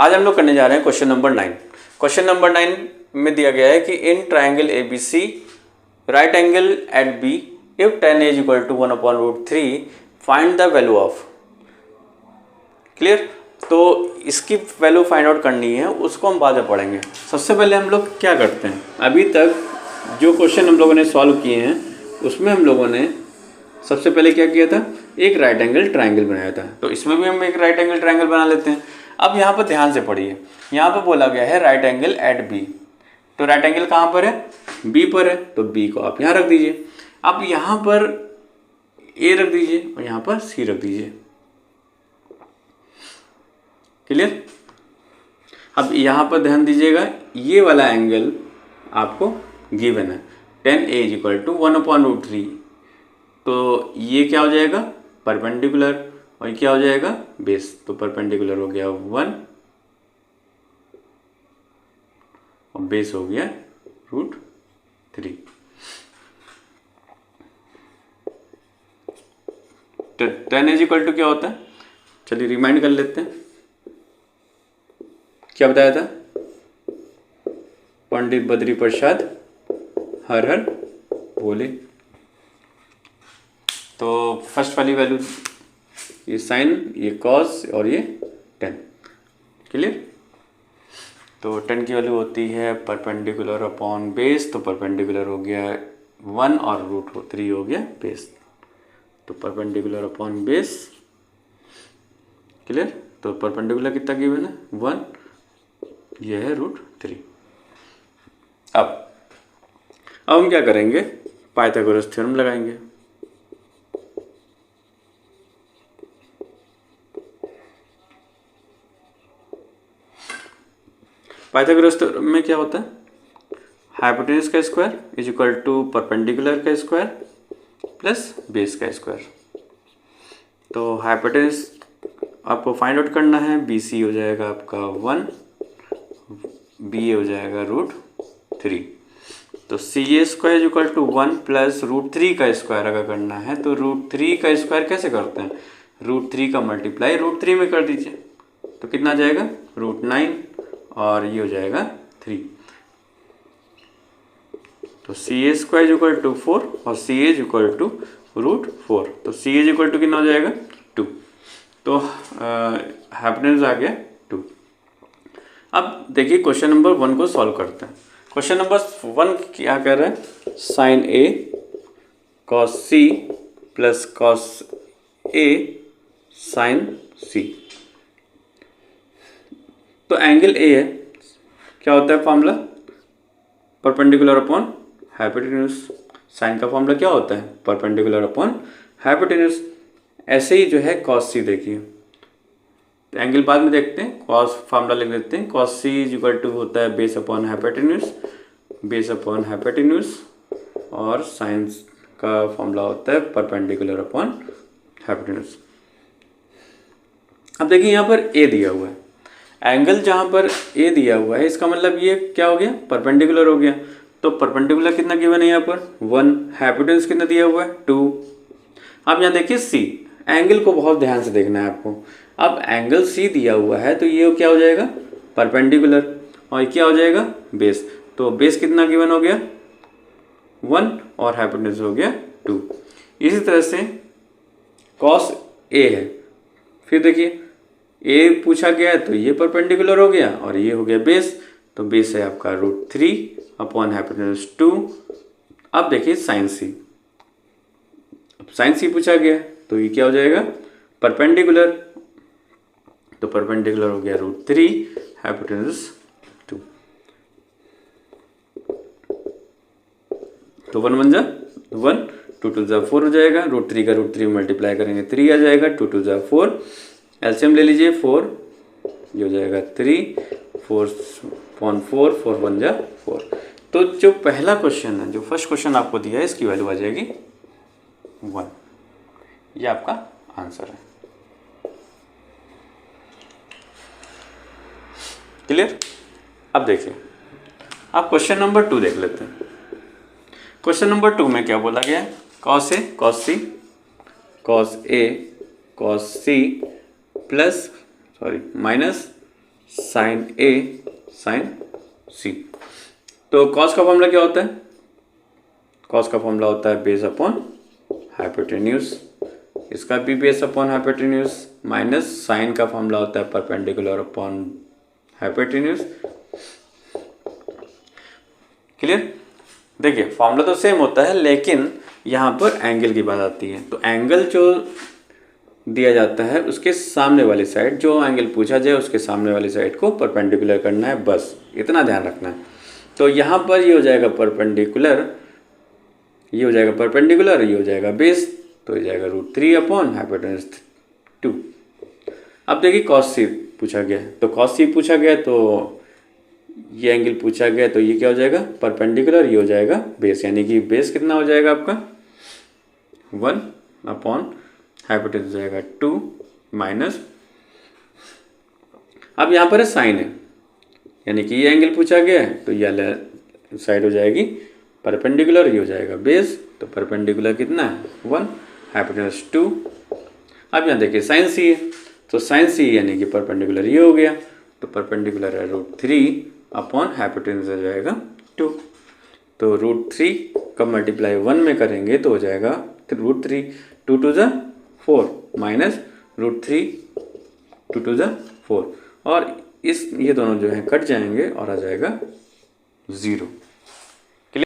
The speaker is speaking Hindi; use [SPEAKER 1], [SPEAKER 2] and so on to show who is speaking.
[SPEAKER 1] आज हम लोग करने जा रहे हैं क्वेश्चन नंबर 9। क्वेश्चन नंबर 9 में दिया गया है कि in triangle ABC right angle at B if tan is equal to 1/√3 find the value of. Clear? तो इसकी वैल्यू फाइंड आउट करनी है, उसको हम बाद में पढ़ेंगे। सबसे पहले हम लोग क्या करते हैं, अभी तक जो क्वेश्चन हम लोगों ने सॉल्व किए हैं उसमें हम लोगों ने सबसे पहले क्या किया था, एक राइट एंगल ट्राइंगल बनाया था। तो इसमें भी हम एक राइट एंगल ट्राइंगल बना लेते हैं। अब यहाँ पर ध्यान से पढ़िए, यहाँ पर बोला गया है राइट एंगल एट B। तो राइट एंगल कहाँ पर है, B पर है, तो B को आप यहाँ रख दीजिए। अब यहाँ पर A रख दीजिए और यहाँ पर C रख दीजिए। क्लियर? अब यहाँ पर ध्यान दीजिएगा, ये वाला एंगल आपको गिवन है, tan A = 1/√3। तो ये क्या हो जाएगा, परपेंडिकुलर, और ये क्या हो जाएगा, बेस। तो परपेंडिकुलर हो गया 1 और बेस हो गया √3। तो tan A क्या होता है, चलिए रिमाइंड कर लेते हैं। क्या बताया था, पंडित बद्री प्रसाद हर हर बोले। तो फर्स्ट वाली वैल्यू ये साइन, ये कॉस और ये tan। क्लियर? तो tan की वैल्यू होती है परपेंडिकुलर अपॉन बेस। तो परपेंडिकुलर हो गया 1 और √3 हो गया बेस। तो परपेंडिकुलर अपॉन बेस। क्लियर? तो परपेंडिकुलर कितना गिवन है, 1, यह है √3। अब हम क्या करेंगे, पाइथागोरस थ्योरम लगाएंगे। पाइथागोरस थ्योरम में क्या होता है, हाइपोटेन्यूज का square is equal to perpendicular का स्क्वायर प्लस बेस का स्क्वायर। तो हाइपोटेन्यूज आपको फाइंड आउट करना है, BC हो जाएगा आपका 1, BA हो जाएगा √3। तो CA square is equal to 1 plus √3 का स्क्वायर अगर करना है तो √3 का स्क्वायर कैसे करते हैं, √3 का मल्टीप्लाई √3 में कर दीजिए। तो कितना जाएगा, √9 और ये हो जाएगा 3। तो CA square is equal to 4 और CA इज इक्वल टू √4। तो CA इज इक्वल टू कितना हो जाएगा, 2। तो हाइपोटेन्यूज आ गया 2। अब देखिए क्वेश्चन नंबर 1 को सॉल्व करते हैं। क्वेश्चन नंबर 1 क्या कर रहा है, sine A cos C plus cos A sine C। तो एंगल A है, क्या होता है formula, perpendicular upon hypotenuse. Sine का फॉर्मूला क्या होता है, परपेंडिकुलर अपॉन हाइपोटेन्यूज। ऐसे ही जो है cos C, देखिए तो एंगल बाद में देखते हैं, cos फार्मूला लिख देते हैं, cos C is equal to होता है base upon hypotenuse, base upon hypotenuse, और साइन का फॉर्मूला होता है परपेंडिकुलर अपॉन हाइपोटेन्यूज। अब देखिए यहाँ पर A दिया हुआ है, एंगल जहाँ पर A दिया हुआ है इसका मतलब ये क्या हो गया, परपेंडिकुलर हो गया। तो परपेंडिकुलर कितना गिवन है यहाँ पर, 1, हाइपोटेन्यूज कितना दिया हुआ है, 2। अब यहाँ देखिए C, एंगल को बहुत ध्यान से देखना है आपको। अब एंगल C दिया हुआ है तो ये क्या हो जाएगा, परपेंडिकुलर, और क्या हो जाएगा, बेस। तो बेस कितना गिवन हो गया, 1 और हाइपोटेन्यूज हो गया 2। इसी तरह से cos A है, फिर देखिए A पूछा गया है तो ये परपेंडिकुलर हो गया और ये हो गया बेस। तो बेस है आपका √3 अपॉन हाइपोटेन्यूज 2। अब देखिए साइन C, साइन C पूछा गया तो ये क्या हो जाएगा, परपेंडिकुलर। तो परपेंडिकुलर हो गया √3 हाइपोटेन्यूज 2। तो 1 1 जा 1, 2 2 जा 4 हो जाएगा, √3 का √3 मल्टीप्लाई करेंगे 3 आ जाएगा, 2 2 जा 4, एलसीएम ले लीजिए 4, ये हो जाएगा 3, 4/4, 4 1 जा 4। तो जो पहला क्वेश्चन है, जो फर्स्ट क्वेश्चन आपको दिया है, इसकी वैल्यू आ जाएगी 1। ये आपका आंसर है। क्लियर? अब देखिए, आप क्वेश्चन नंबर 2 देख लेते हैं। क्वेश्चन नंबर 2 में क्या बोला गया है, cos A cos C cos A cos C plus minus sine A sine C. तो कॉस का फॉर्मूला क्या होता है? कॉस का फॉर्मूला होता है बेस अपॉन हाइपोटेन्यूज, इसका भी base upon hypotenuse, minus sine का फॉर्मूला होता है परपेंडिकुलर अपॉन हाइपोटेन्यूज। क्लियर? देखिए फॉर्मूला तो सेम होता है, लेकिन यहाँ पर एंगल की बात आती है। तो एंगल जो दिया जाता है उसके सामने वाली साइड, जो एंगल पूछा जाए उसके सामने वाली साइड को परपेंडिकुलर करना है, बस इतना ध्यान रखना है। तो यहाँ पर ये हो जाएगा परपेंडिकुलर, ये हो जाएगा परपेंडिकुलर, ये हो जाएगा बेस, तो ये जाएगा √3 अपॉन हाइपोटेन्यूज 2। अब देखिए कॉस सी पूछा गया है, तो कॉस सी पूछा गया तो ये एंगल पूछा गया, तो ये क्या हो जाएगा परपेंडिकुलर, ये हो जाएगा बेस, यानी कि बेस कितना हो जाएगा आपका 1 अपॉन हाइपोटेन्यूज जाएगा 2 माइनस, अब यहाँ पर है साइन है, यानी कि ये एंगल पूछा गया है, तो ये साइड हो जाएगी परपेंडिकुलर, ये हो जाएगा बेस, तो परपेंडिकुलर कितना है 1 हाइपोटेन्यूज 2। अब यहाँ देखिए साइन सी है, तो साइन सी यानी कि परपेंडिकुलर ये हो गया, तो परपेंडिकुलर है √3 अपॉन हाइपोटेन्यूज हो जाएगा 2। तो √3 का मल्टीप्लाई 1 में करेंगे तो हो जाएगा √3, 2 to the 4 minus √3 2 to the 4, और ये दोनों जो हैं कट जाएंगे और आ जाएगा 0।